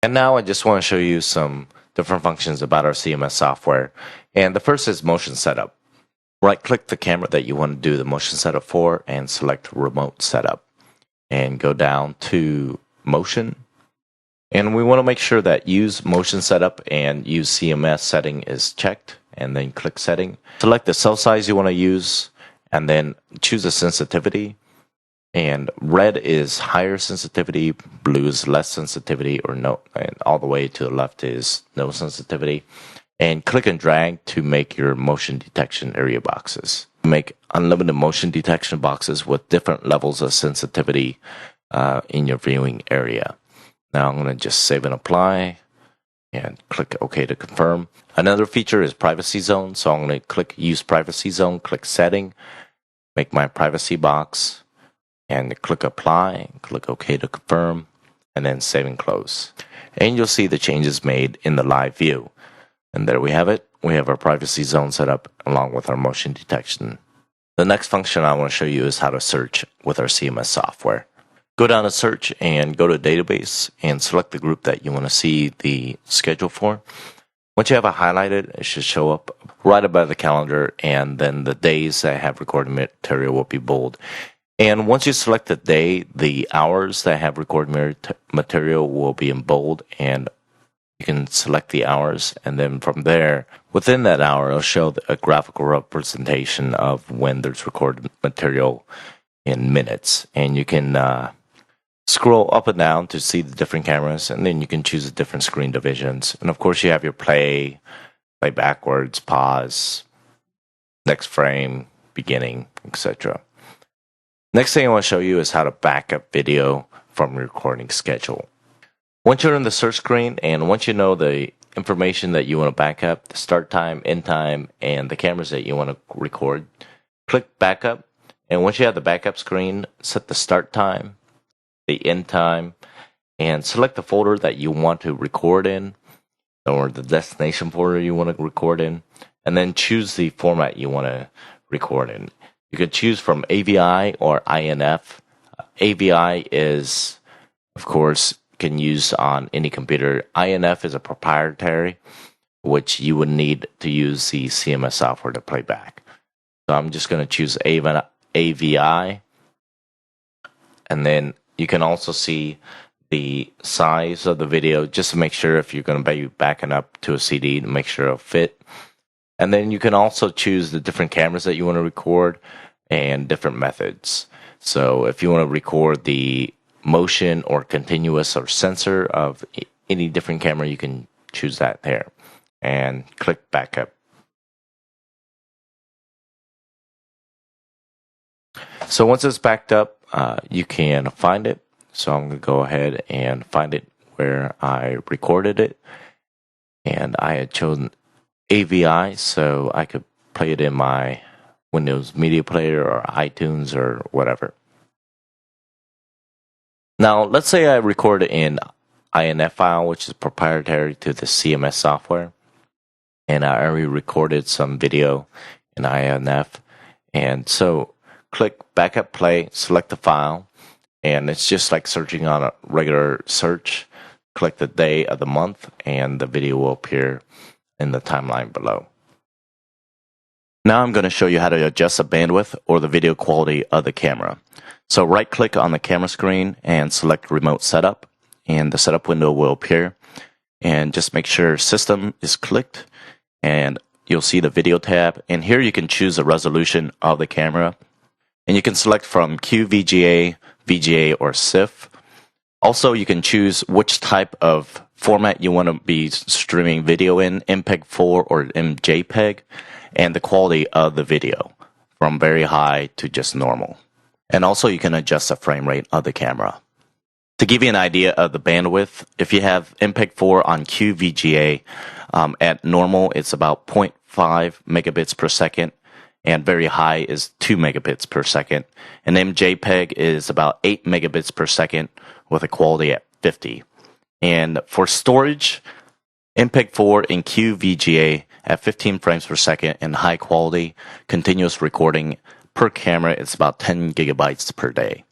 And now I just want to show you some different functions about our CMS software. And the first is motion setup. Right click the camera that you want to do the motion setup for and select remote setup. And go down to motion. And we want to make sure that use motion setup and use CMS setting is checked. And then click setting. Select the cell size you want to use and then choose a sensitivity. And red is higher sensitivity, blue is less sensitivity, or no, and all the way to the left is no sensitivity. And click and drag to make your motion detection area boxes. Make unlimited motion detection boxes with different levels of sensitivity in your viewing area. Now I'm going to just save and apply and click OK to confirm. Another feature is privacy zone. So I'm going to click use privacy zone, click setting, make my privacy box. And click apply, click OK to confirm, and then save and close. And you'll see the changes made in the live view. And there we have it. We have our privacy zone set up along with our motion detection. The next function I want to show you is how to search with our CMS software. Go down to search and go to database and select the group that you want to see the schedule for. Once you have it highlighted, it should show up right above the calendar, and then the days that have recorded material will be bold. And once you select the day, the hours that have recorded material will be in bold, and you can select the hours, and then from there, within that hour, it'll show a graphical representation of when there's recorded material in minutes. And you can scroll up and down to see the different cameras, and then you can choose the different screen divisions. And of course, you have your play backwards, pause, next frame, beginning, etc. Next thing I want to show you is how to back up video from your recording schedule. Once you're in the search screen and once you know the information that you want to back up, the start time, end time, and the cameras that you want to record, click backup. And once you have the backup screen, set the start time, the end time, and select the folder that you want to record in or the destination folder you want to record in, and then choose the format you want to record in. You can choose from AVI or INF. AVI is, of course, can use on any computer. INF is a proprietary, which you would need to use the CMS software to play back. So I'm just going to choose AVI. And then you can also see the size of the video, just to make sure if you're going to be backing up to a CD to make sure it'll fit. And then you can also choose the different cameras that you want to record and different methods. So if you want to record the motion or continuous or sensor of any different camera, you can choose that there. And click backup. So once it's backed up, you can find it. So I'm going to go ahead and find it where I recorded it. And I had chosen AVI, so I could play it in my Windows Media Player or iTunes or whatever. Now, let's say I record it in INF file, which is proprietary to the CMS software. And I already recorded some video in INF. And so click backup play, select the file. And it's just like searching on a regular search. Click the day of the month, and the video will appear in the timeline below. Now I'm going to show you how to adjust the bandwidth or the video quality of the camera. So right click on the camera screen and select remote setup, and the setup window will appear. And just make sure system is clicked, and you'll see the video tab. And here you can choose the resolution of the camera, and you can select from QVGA, VGA, or CIF. Also, you can choose which type of format you want to be streaming video in, MPEG-4 or MJPEG, and the quality of the video from very high to just normal. And also you can adjust the frame rate of the camera. To give you an idea of the bandwidth, if you have MPEG-4 on QVGA, at normal it's about 0.5 megabits per second, and very high is 2 megabits per second. And MJPEG is about 8 megabits per second with a quality at 50. And for storage, MPEG-4 and QVGA at 15 frames per second and high quality continuous recording per camera is about 10 gigabytes per day.